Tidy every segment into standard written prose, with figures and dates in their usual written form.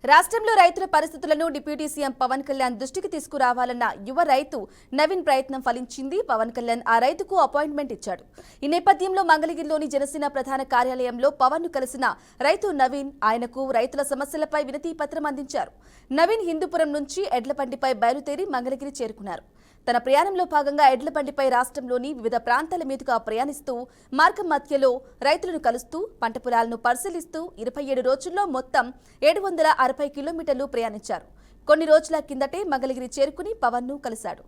రాష్ట్రంలో రైతుల పరిస్థితులను డిప్యూటీ సీఎం పవన్ కళ్యాణ్ దృష్టికి తీసుకురావాలన్న యువ రైతు నవీన్ ప్రయత్నం ఫలించింది. పవన్ కళ్యాణ్ ఆ రైతుకు అపాయింట్మెంట్ ఇచ్చాడు. ఈ నేపథ్యంలో మంగళగిరిలోని జనసేన ప్రధాన కార్యాలయంలో పవన్ ను కలిసిన రైతు నవీన్ ఆయనకు రైతుల సమస్యలపై వినతి పత్రం అందించారు. నవీన్ హిందూపురం నుంచి ఎడ్లబండిపై బయలుదేరి మంగళగిరి చేరుకున్నారు. తన ప్రయాణంలో భాగంగా ఎడ్లబండిపై రాష్ట్రంలోని వివిధ ప్రాంతాల మీదుగా ప్రయాణిస్తూ మార్గం మధ్యలో రైతులను కలుస్తూ పంట పొలాలను పరిశీలిస్తూ 27 రోజుల్లో మొత్తం 760 కిలోమీటర్లు ప్రయాణించారు. కొన్ని రోజుల కిందటే మంగళగిరి చేరుకుని పవన్ ను కలిశాడు.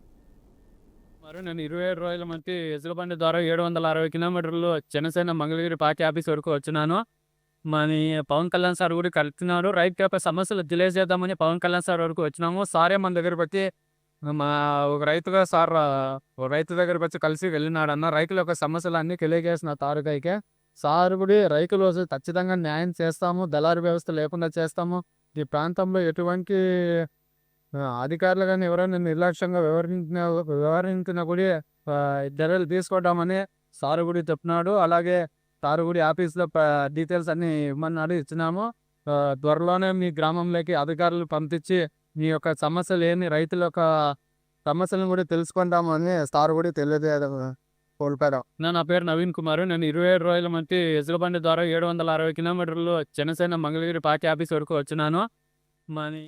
నేను 27 రోజుల మధ్య ఎద్దులబండి ద్వారా 760 కిలోమీటర్లు జనసేన మంగళగిరి పార్టీ ఆఫీస్ వరకు వచ్చినాను. మరి పవన్ కళ్యాణ్ సార్ కూడా కలుపుతున్నారు. రైతు యొక్క సమస్యలు డిలే చేద్దామని పవన్ కళ్యాణ్ సార్ వరకు వచ్చినాము. సారే మన దగ్గరకు వచ్చి మా ఒక రైతుగా సార్ ఒక రైతు దగ్గరకు వచ్చి కలిసి వెళ్ళినాడు అన్న. రైతుల యొక్క సమస్యలు అన్నీ తెలియజేసిన తారుకైకే సార్ కూడా రైతులు ఖచ్చితంగా న్యాయం చేస్తాము, దళారు వ్యవస్థ లేకుండా చేస్తాము. ఈ ప్రాంతంలో ఎటువంటి అధికారులు కానీ ఎవరైనా నిర్లక్ష్యంగా వ్యవహరించినా కూడా చర్యలు తీసుకుంటామని సారు కూడా చెప్పినాడు. అలాగే సారు కూడా ఆఫీస్లో డీటెయిల్స్ అన్ని ఇవ్వమన్నాడు, ఇచ్చినాము. త్వరలోనే మీ గ్రామంలోకి అధికారులు పంపించి మీ యొక్క సమస్యలు ఏంది, రైతుల యొక్క సమస్యలను కూడా తెలుసుకుంటామని సార్ కూడా తెలియజేయడం కోల్పోయారు. నా పేరు నవీన్ కుమార్. నేను 27 రోజుల మధ్య ఎద్దులబండి ద్వారా 760 కిలోమీటర్లు జనసేన మంగళగిరి పార్టీ ఆఫీస్ వరకు వచ్చినాను. మరి